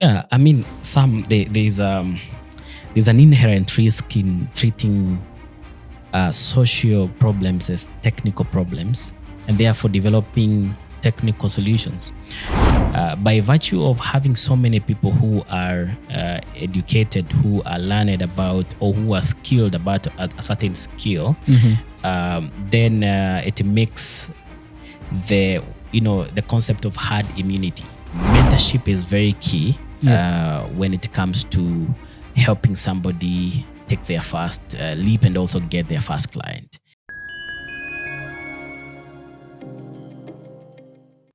Yeah, I mean, there's an inherent risk in treating social problems as technical problems, and therefore developing technical solutions. By virtue of having so many people who are educated, who are learned about, or who are skilled about a certain skill, then it makes the concept of herd immunity. Mentorship is very key. Yes. When it comes to helping somebody take their first leap and also get their first client.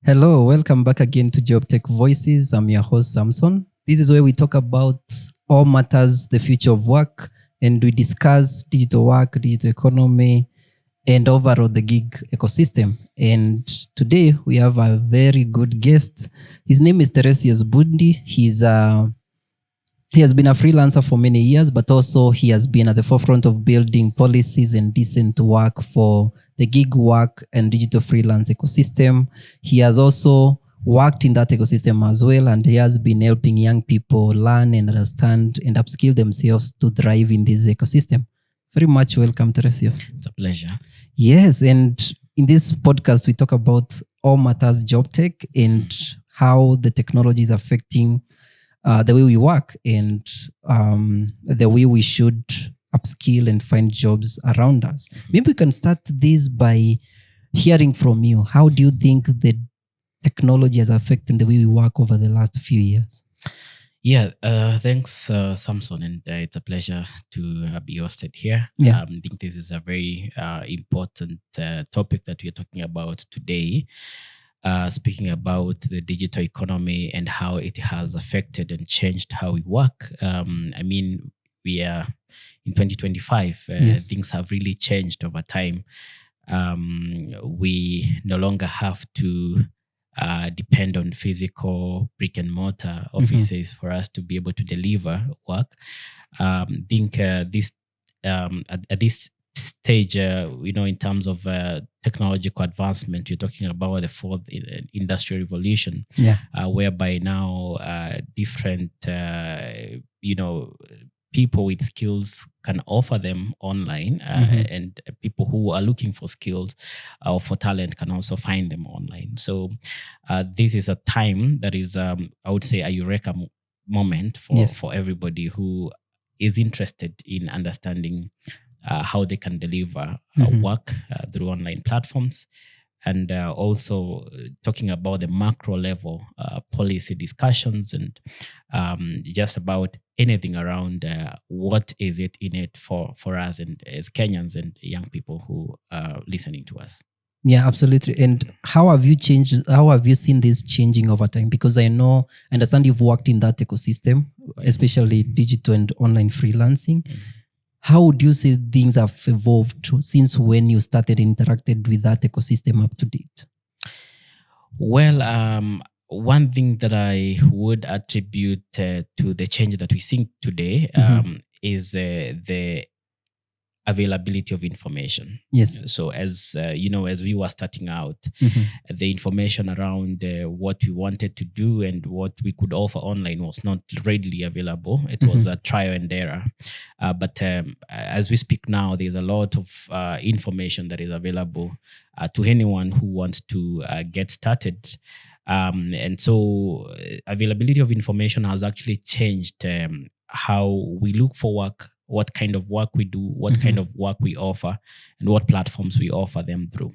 Hello, welcome back again to Job Tech Voices. I'm your host, Samson. This is where we talk about all matters, the future of work, and we discuss digital work, digital economy, and overall the gig ecosystem. And today we have a very good guest. His name is Teresios Bundi. He has been a freelancer for many years, but also he has been at the forefront of building policies and decent work for the gig work and digital freelance ecosystem. He has also worked in that ecosystem as well, and he has been helping young people learn and understand and upskill themselves to thrive in this ecosystem. Very much welcome, Teresios. It's a pleasure. Yes, and in this podcast, we talk about all matters job tech and how the technology is affecting the way we work and the way we should upskill and find jobs around us. Maybe we can start this by hearing from you. How do you think the technology has affected the way we work over the last few years? Yeah, thanks, Samson, and it's a pleasure to be hosted here. Yeah. I think this is a very important topic that we are talking about today. Speaking about the digital economy and how it has affected and changed how we work. I mean, we are in 2025. Yes. Things have really changed over time. We no longer have to depend on physical brick and mortar offices for us to be able to deliver work. Think this at this stage, in terms of technological advancement, you're talking about the fourth industrial revolution, whereby now different, people with skills can offer them online, and people who are looking for skills or for talent can also find them online. So this is a time that is, I would say, a eureka moment for everybody who is interested in understanding how they can deliver work through online platforms, and also talking about the macro level policy discussions and just about anything around what is it in it for us and as Kenyans and young people who are listening to us. Yeah, absolutely. And how have you changed? How have you seen this changing over time? Because I understand you've worked in that ecosystem, especially digital and online freelancing. How would you say things have evolved since when you started interacted with that ecosystem up to date? Well, one thing that I would attribute to the change that we see today is the availability of information. Yes. So as we were starting out, the information around what we wanted to do and what we could offer online was not readily available. It was a trial and error. But as we speak now, there's a lot of information that is available to anyone who wants to get started. And so availability of information has actually changed how we look for work, what kind of work we do, what kind of work we offer, and what platforms we offer them through.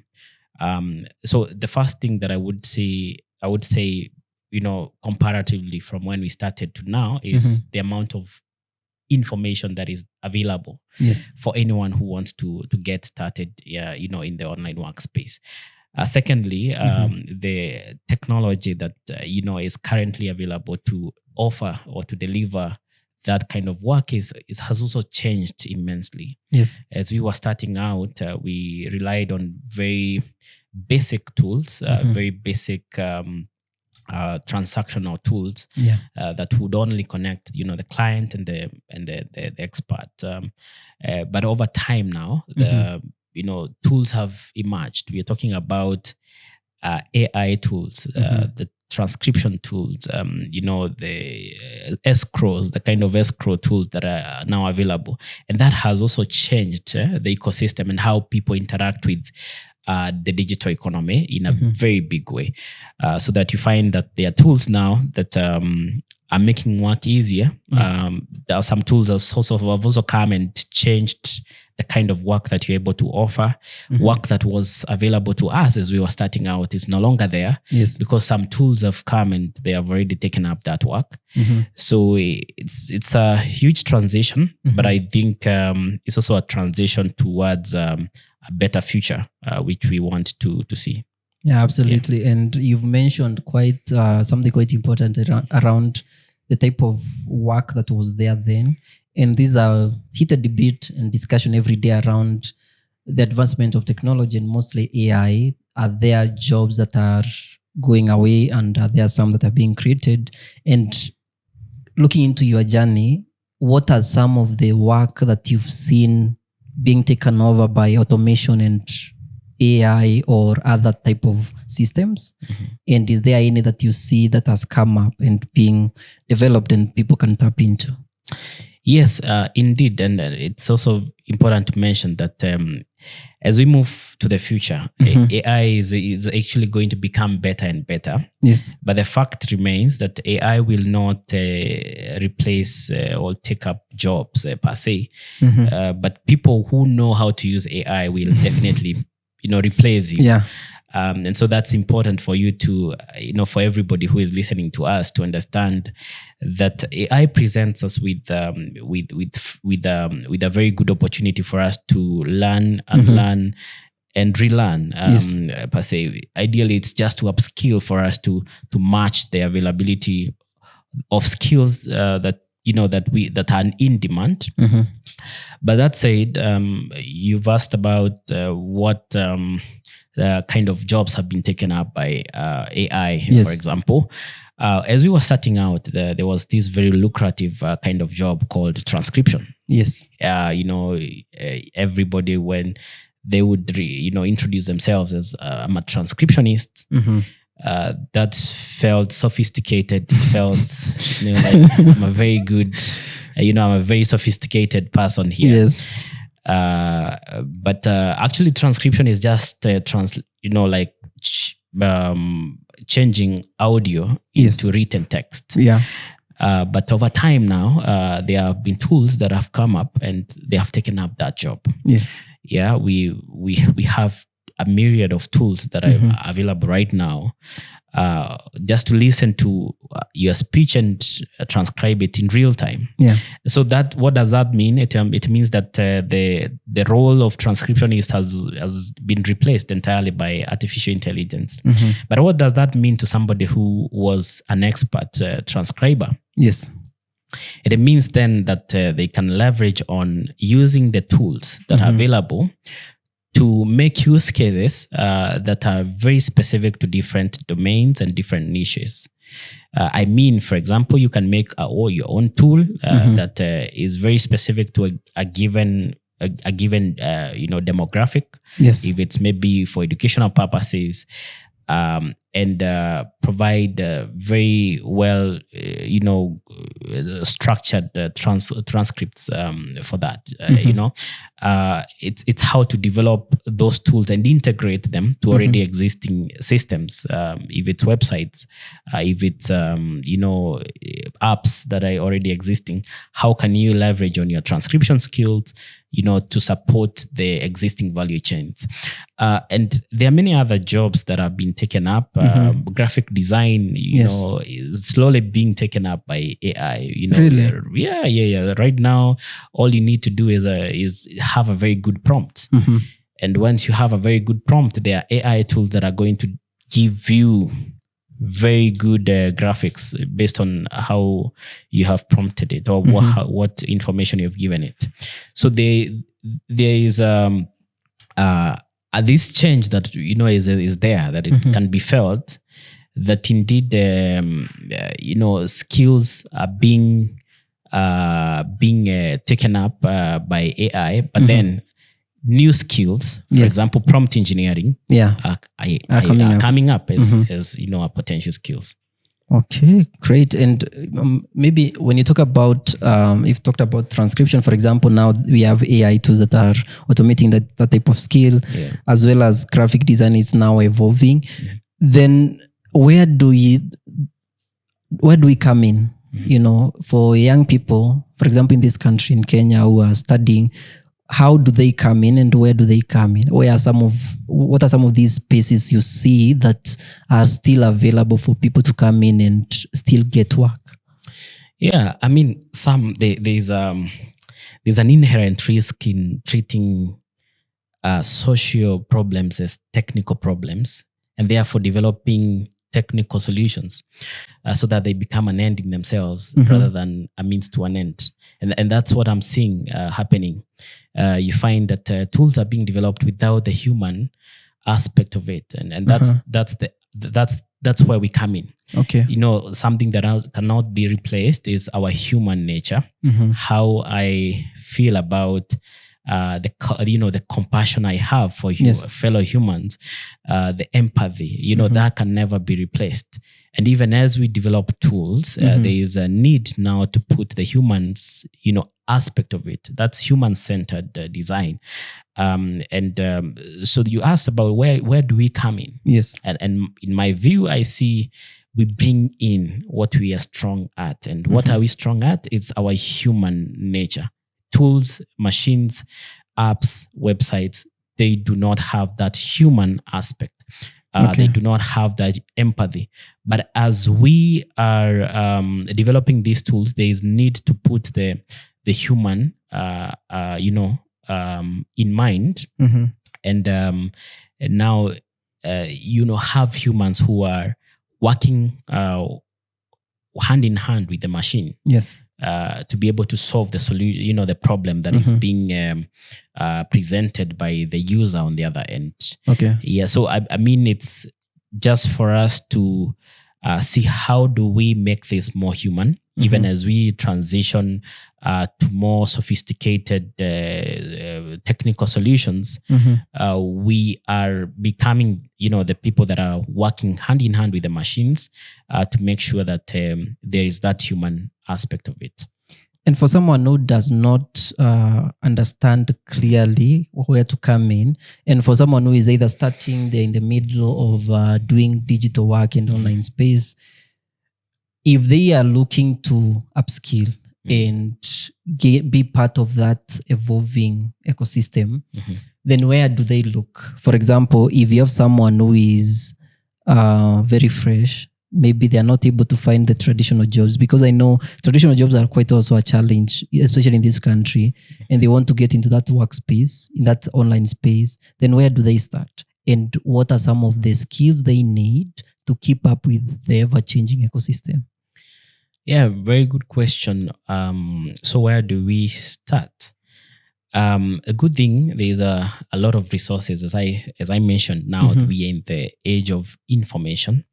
So the first thing that I would say, comparatively from when we started to now, is the amount of information that is available for anyone who wants to get started, in the online workspace. Secondly, the technology that is currently available to offer or to deliver that kind of work has also changed immensely. Yes. As we were starting out, we relied on very basic tools, very basic transactional tools that would only connect, the client and the expert. But over time now, the tools have emerged. We are talking about AI tools that transcription tools, the escrows, the kind of escrow tools that are now available. And that has also changed the ecosystem and how people interact with the digital economy in a very big way. So that you find that there are tools now that are making work easier. Yes. There are some tools that have also come and changed the kind of work that you're able to offer. Work that was available to us as we were starting out is no longer there, Yes. because some tools have come and they have already taken up that work. So it's a huge transition, but I think it's also a transition towards a better future, which we want to see. Yeah, absolutely. Yeah. And you've mentioned quite something quite important around the type of work that was there then. And these are heated debate and discussion every day around the advancement of technology and mostly AI. Are there jobs that are going away, and are there some that are being created? And looking into your journey, what are some of the work that you've seen being taken over by automation and AI or other type of systems? And is there any that you see that has come up and being developed and people can tap into? Yes, indeed. And it's also important to mention that as we move to the future, AI is actually going to become better and better. Yes. But the fact remains that AI will not replace or take up jobs per se. But people who know how to use AI will definitely, replace you. Yeah. And so that's important for you to, for everybody who is listening to us to understand that AI presents us with a very good opportunity for us to learn and learn and relearn. Per se, ideally, it's just to upskill for us to match the availability of skills that are in demand. But that said, you've asked about what kind of jobs have been taken up by AI, for example. As we were starting out, there was this very lucrative kind of job called transcription. Yes. Everybody, when they would introduce themselves as I'm a transcriptionist, that felt sophisticated. It felt like I'm a very good, I'm a very sophisticated person here. Yes. But actually transcription is just changing audio into written text. Yeah. But over time now, there have been tools that have come up and they have taken up that job. Yes. Yeah, we have a myriad of tools that are available right now, just to listen to your speech and transcribe it in real time. Yeah. So what does that mean? It means that the role of transcriptionist has been replaced entirely by artificial intelligence. But what does that mean to somebody who was an expert transcriber? Yes. It means then that they can leverage on using the tools that are available to make use cases that are very specific to different domains and different niches. I mean, for example, you can make your own tool that is very specific to a given demographic. Yes. If it's maybe for educational purposes, and provide very well, structured transcripts for that. It's how to develop those tools and integrate them to already existing systems. If it's websites, if it's apps that are already existing, how can you leverage on your transcription skills, to support the existing value chains? And there are many other jobs that have been taken up. Graphic design, is slowly being taken up by AI. Really? Yeah. Right now, all you need to do is have a very good prompt. And once you have a very good prompt, there are AI tools that are going to give you very good graphics based on how you have prompted it or what information you've given it. So there is this change that is there, that it can be felt, that indeed skills are being taken up by AI, but then new skills, for example, prompt engineering, are coming up as potential skills. Okay, great. And maybe when you talk about, if you talked about transcription, for example, now we have AI tools that are automating that type of skill, as well as graphic design is now evolving. Then where do we come in? For young people, for example, in this country, in Kenya, who are studying, how do they come in and where do they come in? What are some of these spaces you see that are still available for people to come in and still get work? Yeah, I mean, there's an inherent risk in treating social problems as technical problems, and therefore developing technical solutions so that they become an end in themselves rather than a means to an end. And that's what I'm seeing happening. You find that tools are being developed without the human aspect of it, and that's where we come in. Okay. Something that cannot be replaced is our human nature. How I feel about the compassion I have for fellow humans, the empathy, that can never be replaced. And even as we develop tools, there is a need now to put the humans, aspect of it. That's human-centered design. So you asked about where do we come in? Yes. And in my view, I see we bring in what we are strong at. And what are we strong at? It's our human nature. Tools, machines, apps, websites, they do not have that human aspect. They do not have that empathy. But as we are developing these tools, there is need to put the human, in mind. And now, have humans who are working hand in hand with the machine. Yes. To be able to solve the solution, the problem that is being presented by the user on the other end. Okay. Yeah. So I mean, it's just for us to see how do we make this more human, even as we transition to more sophisticated technical solutions. We are becoming, the people that are working hand in hand with the machines to make sure that there is that human aspect of it. And for someone who does not understand clearly where to come in, and for someone who is either starting, they're in the middle of doing digital work in the online space, if they are looking to upskill and be part of that evolving ecosystem, then where do they look? For example, if you have someone who is very fresh, maybe they are not able to find the traditional jobs, because I know traditional jobs are quite also a challenge, especially in this country, and they want to get into that workspace, in that online space, then where do they start? And what are some of the skills they need to keep up with the ever-changing ecosystem? Yeah, very good question. So where do we start? A good thing, there's a lot of resources. As I mentioned, now we are in the age of information.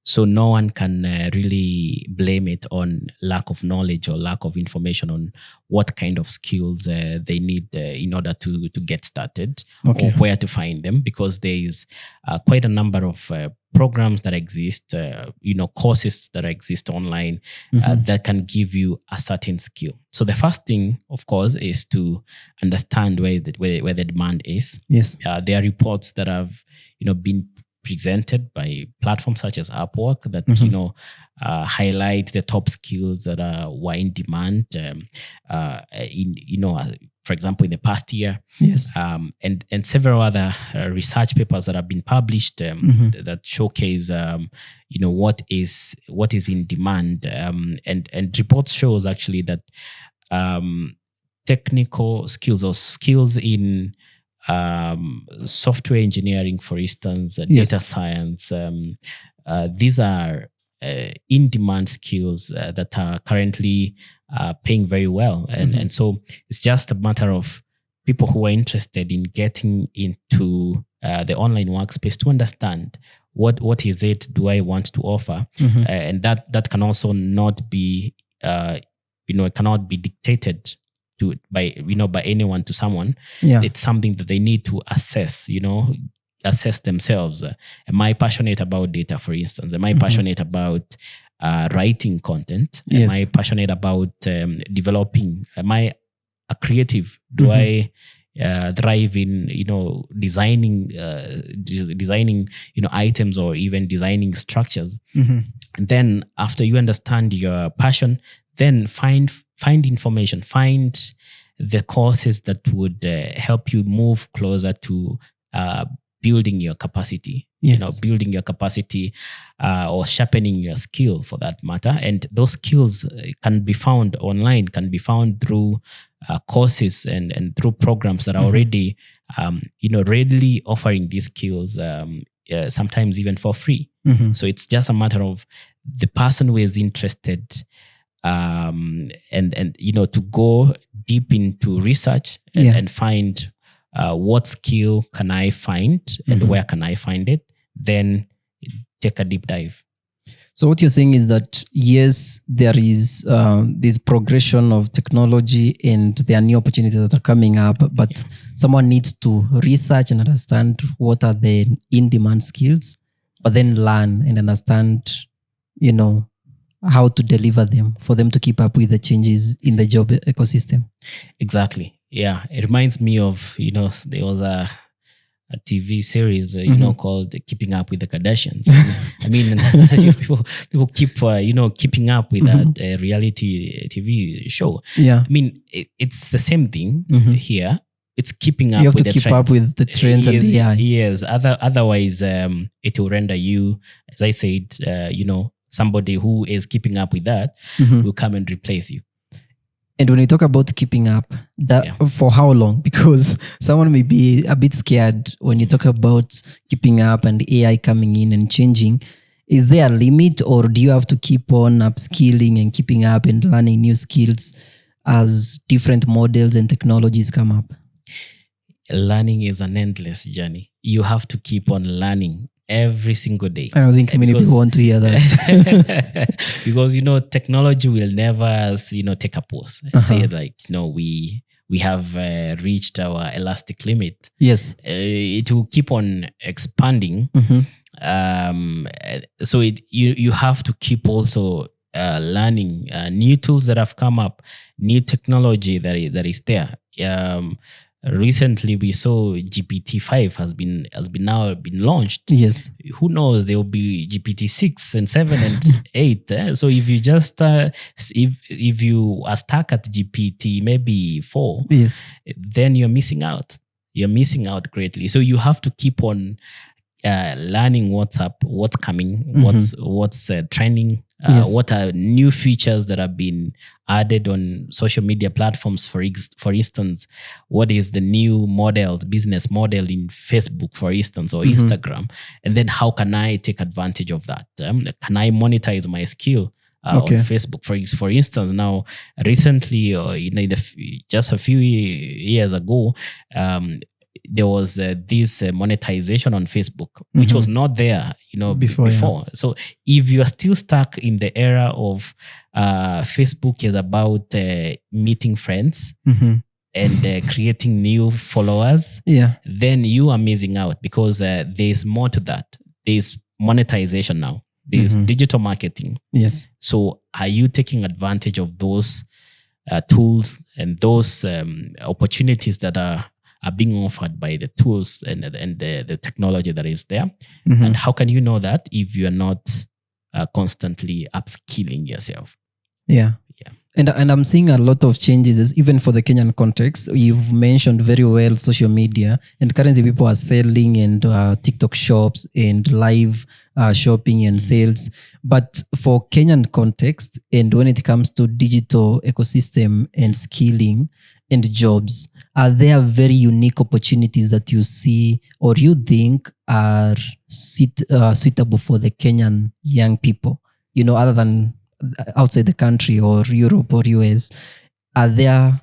So no one can really blame it on lack of knowledge or lack of information on what kind of skills they need in order to get started, or where to find them, because there is quite a number of programs that exist, courses that exist online that can give you a certain skill. So the first thing, of course, is to understand where the demand is. Yes. There are reports that have been presented by platforms such as Upwork that highlight the top skills that were in demand for example, in the past year. Yes. And several other research papers that have been published that showcase what is in demand, and reports shows actually that technical skills, or skills in software engineering, for instance, data science, these are in-demand skills that are currently paying very well. And so it's just a matter of people who are interested in getting into the online workspace to understand what is it do I want to offer. And that can also not be, it cannot be dictated by anyone to someone. Yeah. It's something that they need to assess, assess themselves. Am I passionate about data, for instance? Am I passionate about writing content? Am I passionate about developing? Am I a creative? Do I thrive in designing items or even designing structures? And then after you understand your passion, then find information, find the courses that would help you move closer to building your capacity. Building your capacity or sharpening your skill, for that matter. And those skills can be found online, can be found through courses and through programs that are already readily offering these skills, sometimes even for free. So it's just a matter of the person who is interested and to go deep into research and find what skill can I find and where can I find it, then take a deep dive. So what you're saying is that, yes, there is this progression of technology and there are new opportunities that are coming up, but someone needs to research and understand what are the in-demand skills, but then learn and understand, how to deliver them for them to keep up with the changes in the job ecosystem. Exactly. Yeah. It reminds me of, there was a TV series, called Keeping Up with the Kardashians. I mean, people keep, keeping up with that reality TV show. Yeah. I mean, it's the same thing here. It's keeping up you have with to the keep trends. up with the trends and the AI. Yes. Otherwise, it will render you, as I said, somebody who is keeping up with that will come and replace you. And when you talk about keeping up, for how long? Because someone may be a bit scared when you talk about keeping up and AI coming in and changing. Is there a limit, or do you have to keep on upskilling and keeping up and learning new skills as different models and technologies come up? Learning is an endless journey. You have to keep on learning every single day. I don't think many people want to hear that. Because technology will never take a pause and say like we have reached our elastic limit. Yes. It will keep on expanding. So you have to keep also learning new tools that have come up, new technology that is there. Recently, we saw GPT-5 has been launched. Yes. Who knows? There will be GPT-6 and 7 and 8. So if you just if you are stuck at GPT maybe 4, yes, then you're missing out. You're missing out greatly. So you have to keep on learning what's up, what's coming, what's trending. What are new features that have been added on social media platforms? For instance, what is the new business model in Facebook, for instance, or Instagram? And then how can I take advantage of that? Can I monetize my skill on Facebook? For instance, now recently, just a few years ago, there was this monetization on Facebook, which was not there, before. Yeah. So if you are still stuck in the era of Facebook is about meeting friends and creating new followers, then you are missing out, because there's more to that. There's monetization now. There's digital marketing. Yes. So are you taking advantage of those tools and those opportunities that are being offered by the tools and the technology that is there? And how can you know that if you are not constantly upskilling yourself? Yeah. And I'm seeing a lot of changes, even for the Kenyan context. You've mentioned very well social media, and currently people are selling and TikTok shops and live shopping and sales. But for Kenyan context, and when it comes to digital ecosystem and skilling and jobs, are there very unique opportunities that you see or you think are suitable for the Kenyan young people, other than outside the country or Europe or US? Are there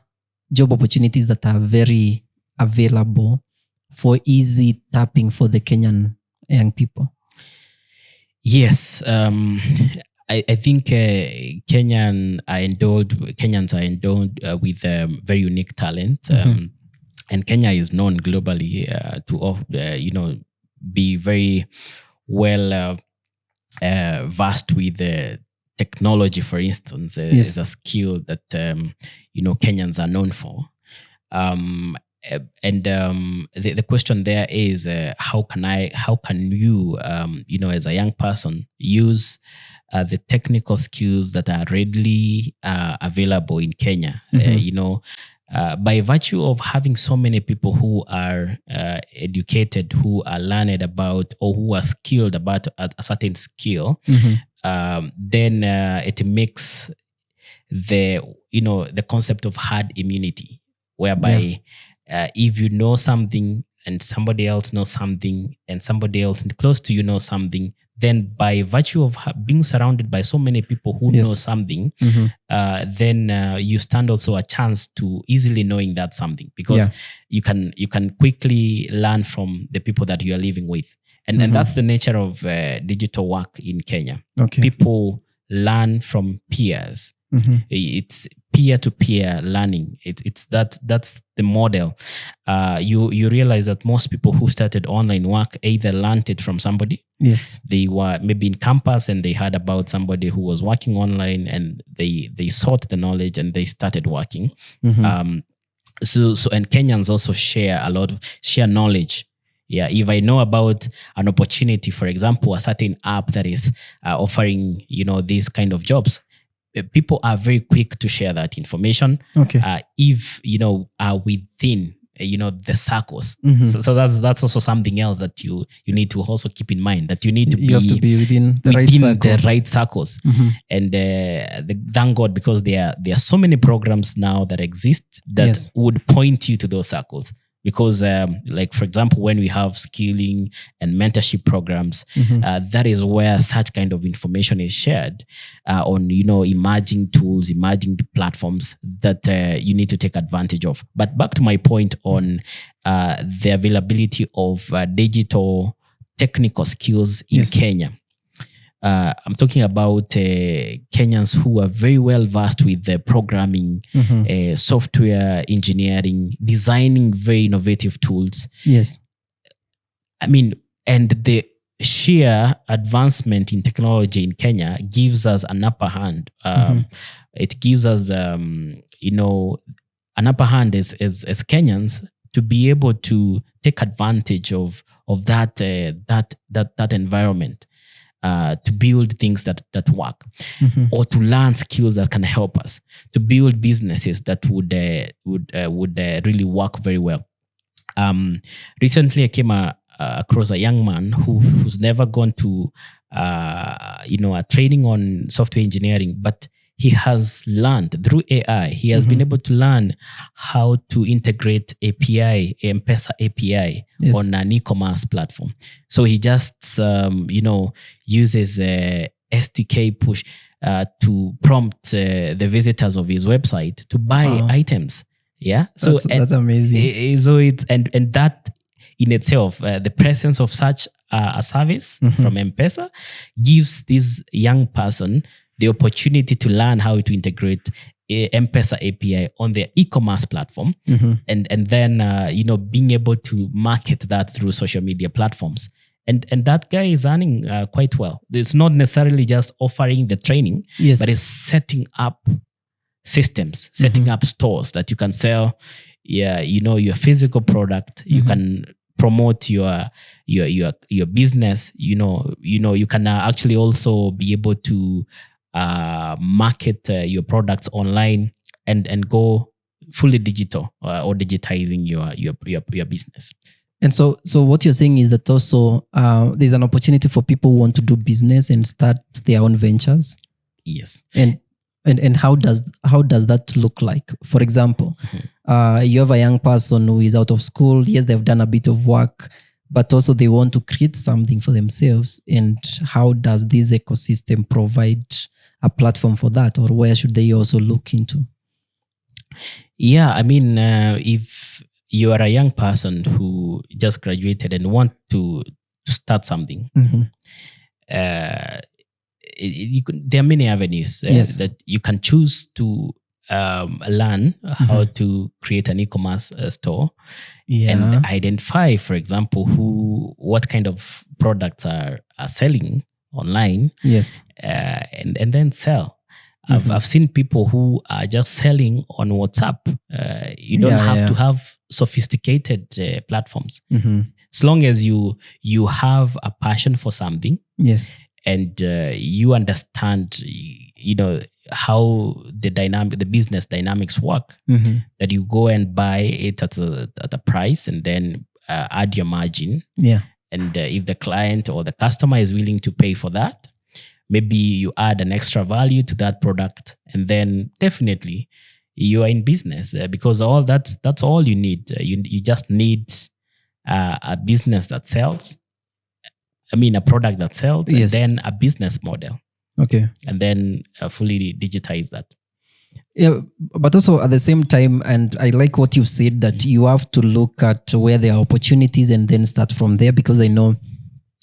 job opportunities that are very available for easy tapping for the Kenyan young people? Yes. I think Kenyans are endowed with very unique talent, and Kenya is known globally to be very well versed with technology, for instance, is a skill that Kenyans are known for. The question there is how can you as a young person use the technical skills that are readily available in Kenya. By virtue of having so many people who are educated, who are learned about, or who are skilled about a certain skill, then it makes the concept of herd immunity, whereby if you know something and somebody else knows something and somebody else close to you knows something, then by virtue of being surrounded by so many people who know something, then you stand also a chance to easily knowing that something, because you can quickly learn from the people that you are living with. And that's the nature of digital work in Kenya. People learn from peers. It's peer-to-peer learning. That's the model. You realize that most people who started online work either learned it from somebody. Yes. They were maybe in campus and they heard about somebody who was working online, and they sought the knowledge and they started working. So and Kenyans also share knowledge. Yeah, if I know about an opportunity, for example, a certain app that is offering these kind of jobs, people are very quick to share that information. If are within the circles. So that's also something else that you need to also keep in mind, that you need to have to be within the right circles. And thank God, because there are so many programs now that exist that would point you to those circles. Because like, for example, when we have skilling and mentorship programs, that is where such kind of information is shared on emerging tools, emerging platforms that you need to take advantage of. But back to my point on the availability of digital technical skills in Kenya. I'm talking about Kenyans who are very well versed with the programming, software engineering, designing very innovative tools. Yes. I mean, and the sheer advancement in technology in Kenya gives us an upper hand. It gives us, an upper hand as Kenyans to be able to take advantage of that environment. To build things that work, or to learn skills that can help us to build businesses that would really work very well. Recently, I came across a young man who's never gone to a training on software engineering, but he has learned through AI. He has been able to learn how to integrate API, M-Pesa API on an e-commerce platform. So he just, uses SDK push to prompt the visitors of his website to buy items. Yeah, so that's amazing. So it's and that in itself, the presence of such a service from M-Pesa gives this young person the opportunity to learn how to integrate M-Pesa API on their e-commerce platform, and then being able to market that through social media platforms. And that guy is earning quite well. It's not necessarily just offering the training, but it's setting up systems, setting up stores that you can sell your physical product. You can promote your business. You can actually also be able to market your products online and go fully digital or digitizing your business. And so what you're saying is that also there's an opportunity for people who want to do business and start their own ventures. Yes. And how does that look like? For example, you have a young person who is out of school. Yes, they've done a bit of work, but also they want to create something for themselves. And how does this ecosystem provide a platform for that, or where should they also look into? Yeah, I mean, if you are a young person who just graduated and want to start something, there are many avenues that you can choose to learn how to create an e-commerce store and identify, for example, what kind of products are selling online. Yes. And then sell. I've seen people who are just selling on WhatsApp. You don't have to have sophisticated platforms. As long as you have a passion for something, yes, and you understand, how the business dynamics work, that you go and buy it at a price and then add your margin. Yeah. And if the client or the customer is willing to pay for that, maybe you add an extra value to that product, and then definitely you are in business, because that's all you need. You just need a business that sells. I mean, a product that sells, yes, and then a business model. Okay. And then fully digitize that. Yeah, but also at the same time, and I like what you've said, that you have to look at where there are opportunities and then start from there, because I know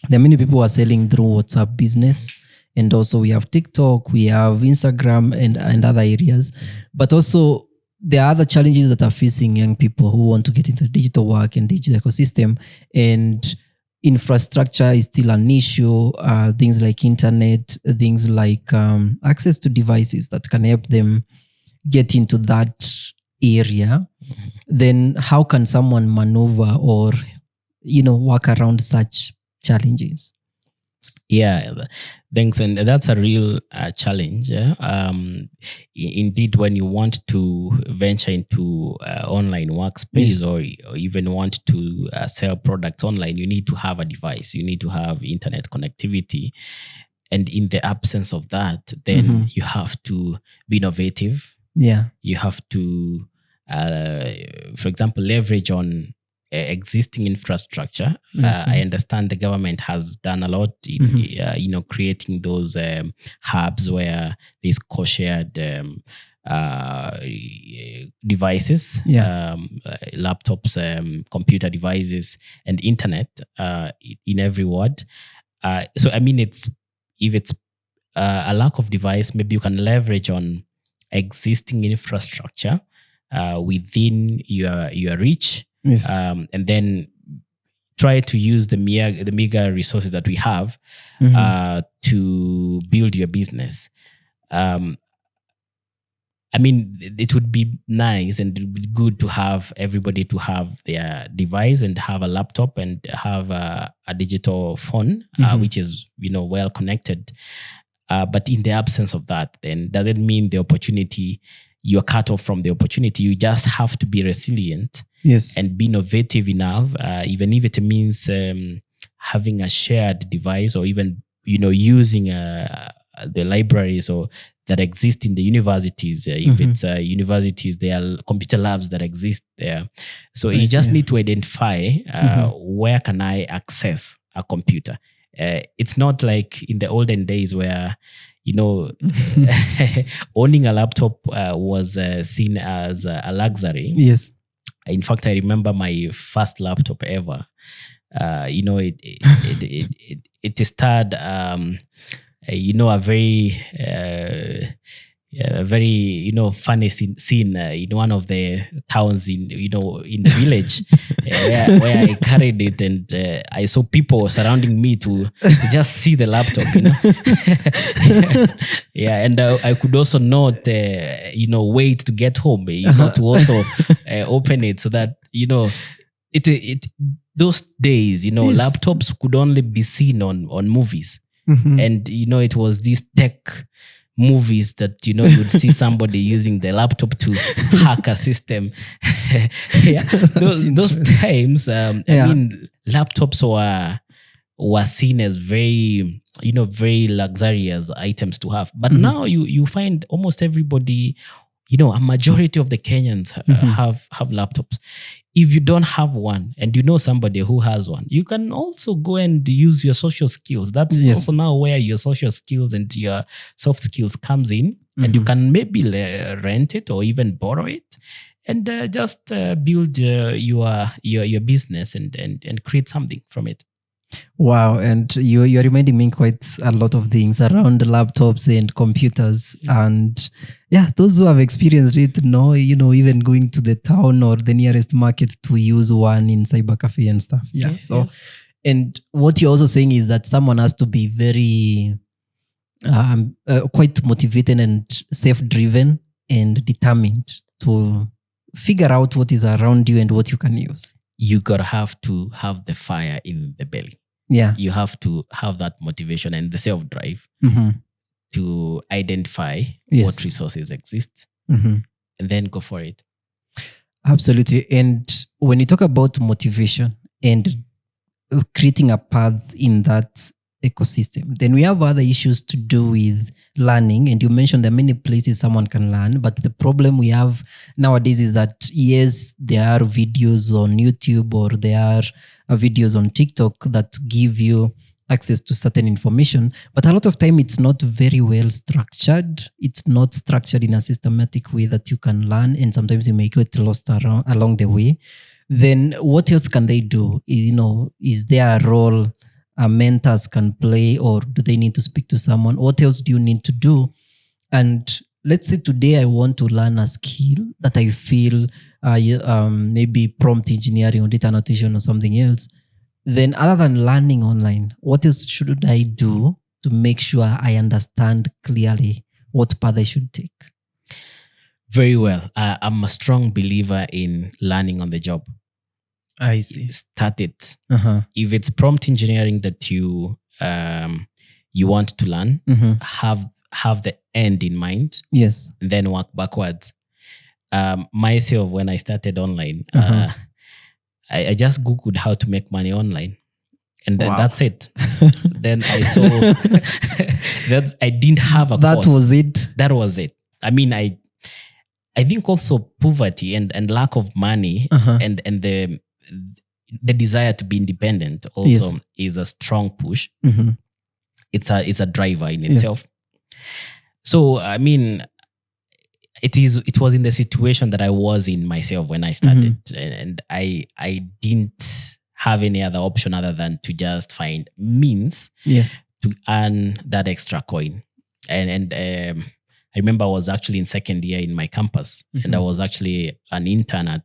there are many people who are selling through WhatsApp business. And also we have TikTok, we have Instagram and other areas. But also there are other challenges that are facing young people who want to get into digital work and digital ecosystem. And infrastructure is still an issue. Things like internet, things like access to devices that can help them get into that area. Then how can someone maneuver or, work around such challenges? Yeah, thanks. And that's a real challenge. Indeed, when you want to venture into online workspace, yes, or even want to sell products online, you need to have a device. You need to have internet connectivity. And in the absence of that, then you have to be innovative. Yeah. You have to, for example, leverage on existing infrastructure. I understand the government has done a lot in creating those hubs where there's co-shared devices, laptops, computer devices, and internet in every ward. So I mean, if it's a lack of device, maybe you can leverage on existing infrastructure within your reach. Yes. And then try to use the meager resources that we have to build your business. I mean, it would be nice and it would be good to have everybody to have their device and have a laptop and have a digital phone, which is well connected. But in the absence of that, then does it mean the opportunity? You're cut off from the opportunity. You just have to be resilient, yes, and be innovative enough, even if it means having a shared device, or even using the libraries or that exist in the universities. If it's universities, there are computer labs that exist there. So you just need to identify where can I access a computer. It's not like in the olden days where owning a laptop was seen as a luxury. Yes. In fact, I remember my first laptop ever. It started, a very funny scene in one of the towns in the village where I carried it, and I saw people surrounding me to just see the laptop. Yeah, and I could also not wait to get home, to also open it, so that it those days Yes. laptops could only be seen on movies, and it was these tech movies that you would see somebody using the laptop to hack a system. Yeah, those times, I mean, laptops were seen as very very luxurious items to have. But now you find almost everybody, a majority of the Kenyans have laptops. If you don't have one and somebody who has one, you can also go and use your social skills. That's also now where your social skills and your soft skills comes in, and you can maybe rent it or even borrow it, and just build your business and create something from it. Wow, and you're reminding me quite a lot of things around laptops and computers. And yeah, those who have experienced it know, even going to the town or the nearest market to use one in cyber cafe and stuff. Yeah. Yes. And what you're also saying is that someone has to be very quite motivated and self-driven and determined to figure out what is around you and what you can use. You gotta have to have the fire in the belly. Yeah. You have to have that motivation and the self-drive to identify what resources exist and then go for it. Absolutely. And when you talk about motivation and creating a path in that ecosystem, then we have other issues to do with learning. And you mentioned there are many places someone can learn, but the problem we have nowadays is that yes, there are videos on YouTube or there are videos on TikTok that give you access to certain information, but a lot of time it's not very well structured. It's not structured in a systematic way that you can learn, and sometimes you may get lost along the way. Then what else can they do? Is there a role mentors can play, or do they need to speak to someone? What else do you need to do? And let's say today I want to learn a skill that I feel maybe prompt engineering or data annotation or something else. Then other than learning online, what else should I do to make sure I understand clearly what path I should take? Very well. I'm a strong believer in learning on the job. I see. Start it. If it's prompt engineering that you want to learn, have the end in mind. Yes. And then work backwards. Myself, when I started online, I just Googled how to make money online. And then that's it. Then I saw that I didn't have a course. That was it. I mean, I think also poverty and lack of money and the desire to be independent also is a strong push. It's a driver in itself. So I mean, it was in the situation that I was in myself when I started, and I didn't have any other option other than to just find means to earn that extra coin. And I remember I was actually in second year in my campus, and I was actually an intern at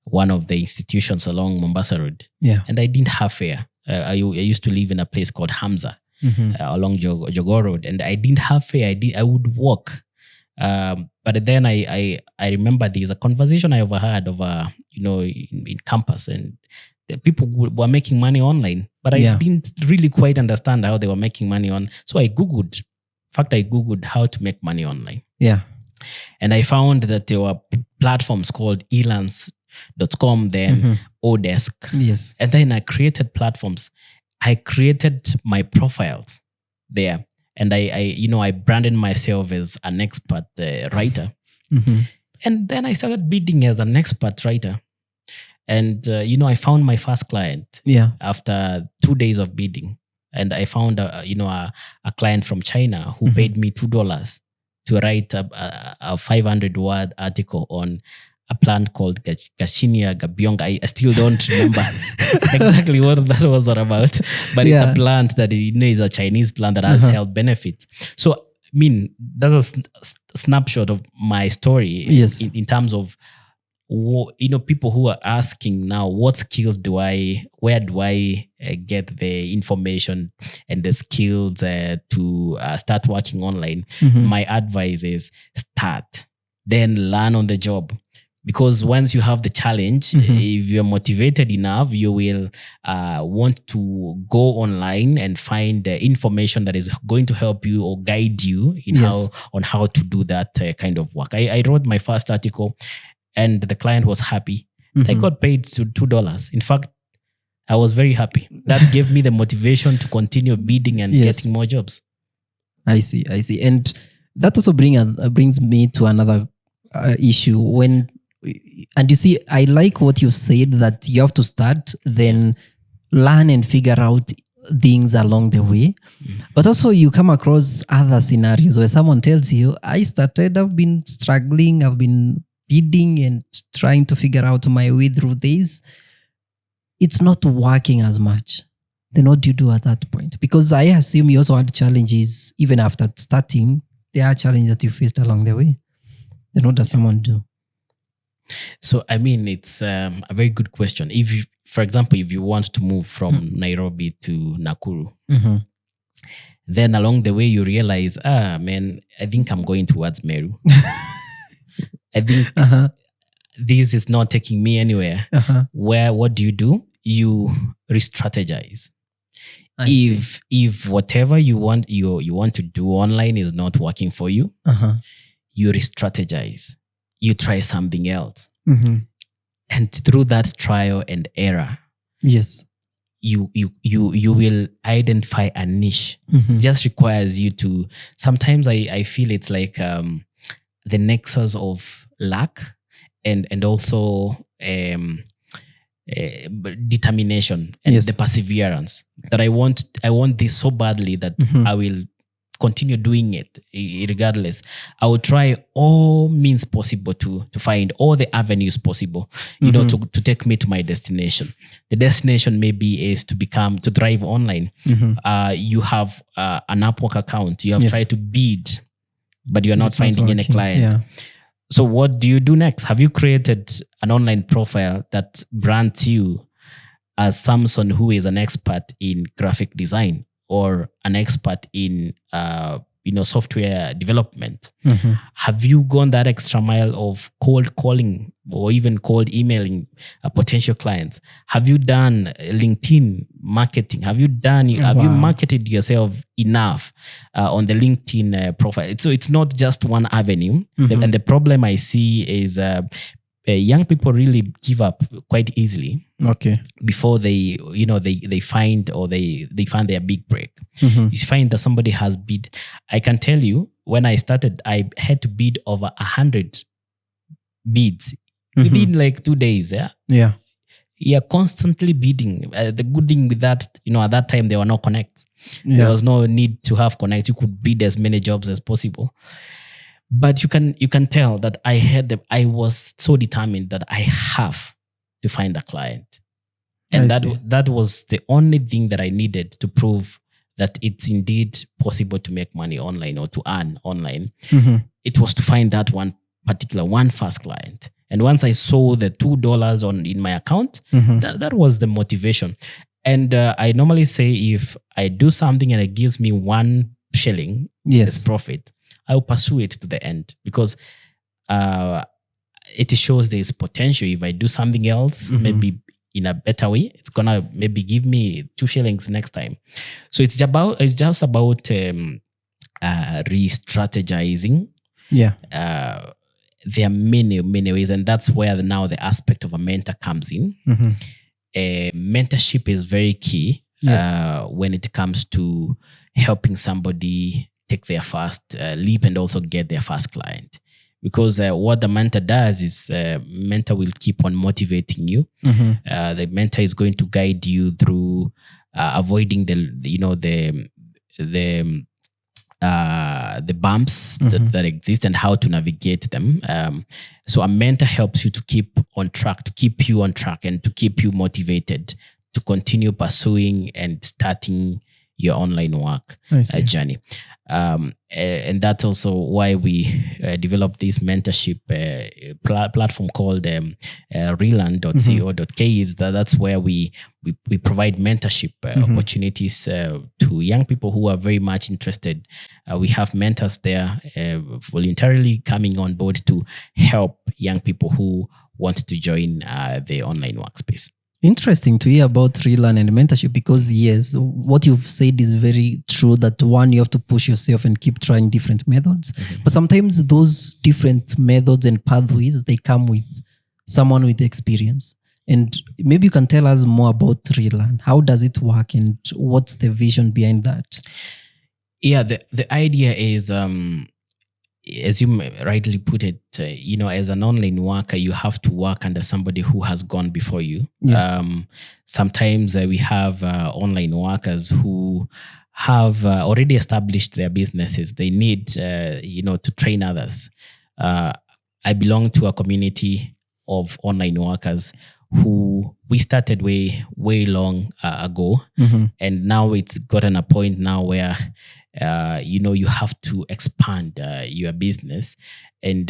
one of the institutions along Mombasa Road. And I didn't have fare. I used to live in a place called Hamza along Jogoo Road, and I didn't have fare. I would walk. But then I remember there's a conversation I overheard in campus, and the people were making money online, but I didn't really quite understand how they were making money on. So I Googled. In fact, I Googled how to make money online. And I found that there were platforms called elance.com, then Odesk. And then I created platforms. I created my profiles there. And I branded myself as an expert writer. And then I started bidding as an expert writer. And, I found my first client after 2 days of bidding. And I found, a client from China who paid me $2 to write a 500-word article on a plant called Gashinia Gabionga. I still don't remember exactly what that was all about, but it's a plant that is a Chinese plant that has health benefits. So, I mean, that's a snapshot of my story in terms of, people who are asking now, what skills where do I get the information and the skills to start working online? My advice is start, then learn on the job. Because once you have the challenge, if you're motivated enough, you will want to go online and find the information that is going to help you or guide you in how to do that kind of work. I wrote my first article, and the client was happy. I got paid $2. In fact, I was very happy. That gave me the motivation to continue bidding and getting more jobs. I see. And that also brings me to another issue. And you see, I like what you said, that you have to start, then learn and figure out things along the way. But also you come across other scenarios where someone tells you, I've been struggling, I've been bidding and trying to figure out my way through this. It's not working as much. Then what do you do at that point? Because I assume you also had challenges even after starting. There are challenges that you faced along the way. Then what does someone do? So, I mean, it's a very good question. If you, for example, if you want to move from Nairobi to Nakuru, then along the way you realize, man, I think I'm going towards Meru. I think this is not taking me anywhere. What do? You re-strategize. If whatever you want to do online is not working for you, you re-strategize. You try something else. And through that trial and error, yes, you will identify a niche. It just requires you to, sometimes I feel it's like the nexus of luck and also determination and the perseverance that I want this so badly that I will continue doing it regardless. I will try all means possible to find all the avenues possible, you know, to take me to my destination. The destination maybe is to thrive online. You have an Upwork account. You have tried to bid, but you're not finding any client. Yeah. So what do you do next? Have you created an online profile that brands you as Samson, who is an expert in graphic design or an expert in software development? Have you gone that extra mile of cold calling or even cold emailing potential clients? Have you done LinkedIn marketing? Have you marketed yourself enough on the LinkedIn profile? So it's not just one avenue. And the problem I see is young people really give up quite easily. Before they find or they find their big break. You find that somebody has bid. I can tell you, when I started, I had to bid over 100 bids within like 2 days. You're constantly bidding. The good thing with that, at that time there were no connects. There was no need to have connects. You could bid as many jobs as possible. But you can tell that I was so determined that I have to find a client. And that was the only thing that I needed to prove that it's indeed possible to make money online or to earn online. It was to find that one first client. And once I saw the $2 in my account, that was the motivation. And I normally say, if I do something and it gives me 1 shilling as profit, I will pursue it to the end, because it shows there's potential. If I do something else, maybe in a better way, it's gonna maybe give me 2 shillings next time. So it's just about re-strategizing. There are many ways, and that's where now the aspect of a mentor comes in. Mentorship is very key when it comes to helping somebody take their first leap and also get their first client. Because what the mentor does is, mentor will keep on motivating you. The mentor is going to guide you through avoiding the bumps that exist and how to navigate them. So a mentor helps you to keep on track, to keep you on track, and to keep you motivated to continue pursuing and starting your online work journey. And that's also why we developed this mentorship platform called relan.co.ke. That's where we provide mentorship opportunities to young people who are very much interested. We have mentors there voluntarily coming on board to help young people who want to join the online workspace. Interesting to hear about relearn and mentorship, because yes, what you've said is very true, that one, you have to push yourself and keep trying different methods. But sometimes those different methods and pathways, they come with someone with experience. And maybe you can tell us more about relearn. How does it work and what's the vision behind that? Yeah, the idea is, as you rightly put it, as an online worker, you have to work under somebody who has gone before you. Sometimes we have online workers who have already established their businesses. They need, to train others. I belong to a community of online workers who we started way long ago, and now it's gotten a point now where you have to expand your business. And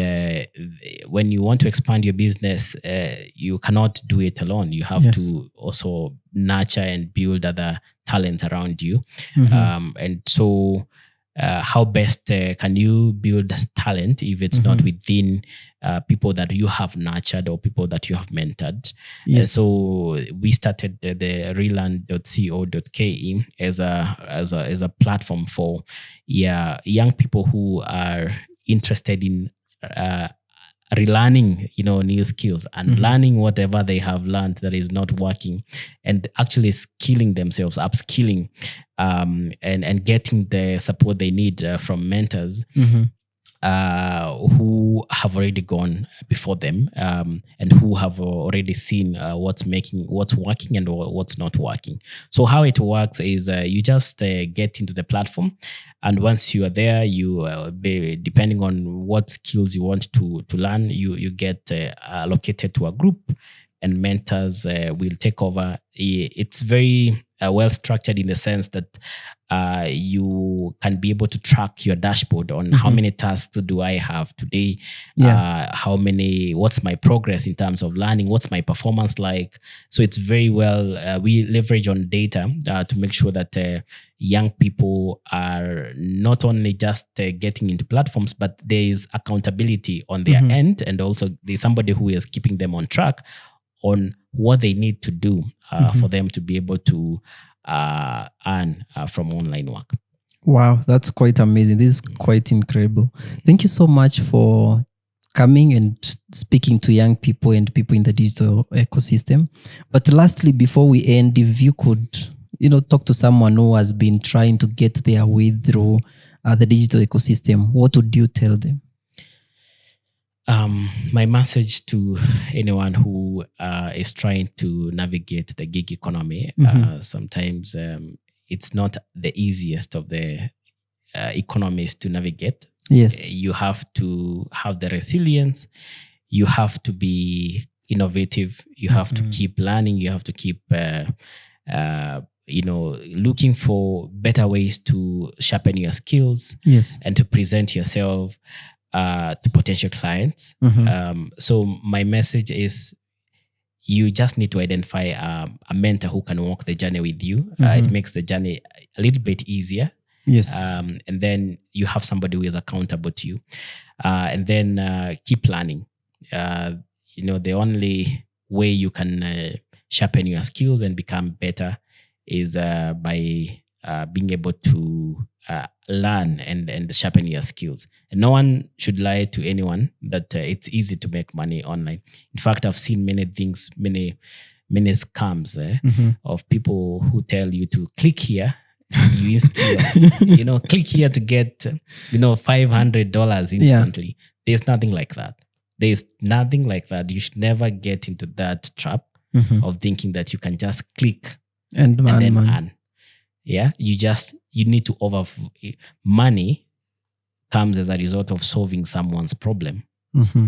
when you want to expand your business, you cannot do it alone. You have to also nurture and build other talents around you. And so how best can you build talent if it's not within people that you have nurtured or people that you have mentored? So we started the relearn.co.ke as a platform for young people who are interested in relearning new skills and learning whatever they have learned that is not working, and actually skilling themselves, upskilling, and getting the support they need from mentors who have already gone before them, and who have already seen what's working and what's not working. So how it works is you just get into the platform, and once you are there, you depending on what skills you want to learn, you get allocated to a group, and mentors will take over. It's very well structured in the sense that you can be able to track your dashboard on how many tasks do I have today, what's my progress in terms of learning, what's my performance like. So it's very well, we leverage on data to make sure that young people are not only just getting into platforms, but there is accountability on their end, and also there's somebody who is keeping them on track on what they need to do for them to be able to earn from online work. Wow, that's quite amazing. This is quite incredible. Thank you so much for coming and speaking to young people and people in the digital ecosystem. But lastly, before we end, if you could, talk to someone who has been trying to get their way through the digital ecosystem, what would you tell them? My message to anyone who is trying to navigate the gig economy, sometimes it's not the easiest of the economies to navigate. Yes. You have to have the resilience. You have to be innovative. You have to keep learning. You have to keep looking for better ways to sharpen your skills. Yes. And to present yourself to potential clients. So my message is, you just need to identify a mentor who can walk the journey with you. It makes the journey a little bit easier. Yes. And then you have somebody who is accountable to you. And then keep learning. The only way you can sharpen your skills and become better is by being able to learn and sharpen your skills. And no one should lie to anyone that it's easy to make money online. In fact, I've seen many things, many scams of people who tell you to click here. You click here to get $500 instantly. Yeah. There's nothing like that. There's nothing like that. You should never get into that trap of thinking that you can just click and then earn. Yeah, you need to money comes as a result of solving someone's problem.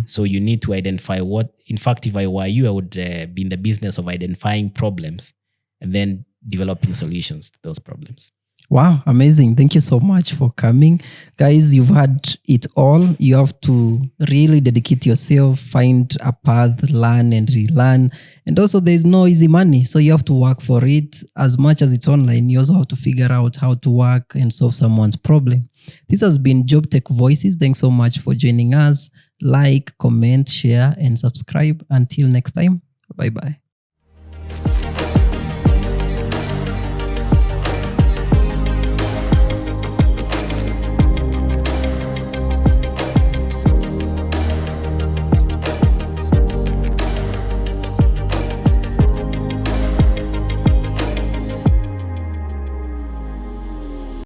So you need to identify in fact, if I were you, I would be in the business of identifying problems and then developing solutions to those problems. Wow, amazing. Thank you so much for coming. Guys, you've had it all. You have to really dedicate yourself, find a path, learn and relearn. And also there's no easy money. So you have to work for it. As much as it's online, you also have to figure out how to work and solve someone's problem. This has been Job Tech Voices. Thanks so much for joining us. Like, comment, share, and subscribe. Until next time, bye-bye.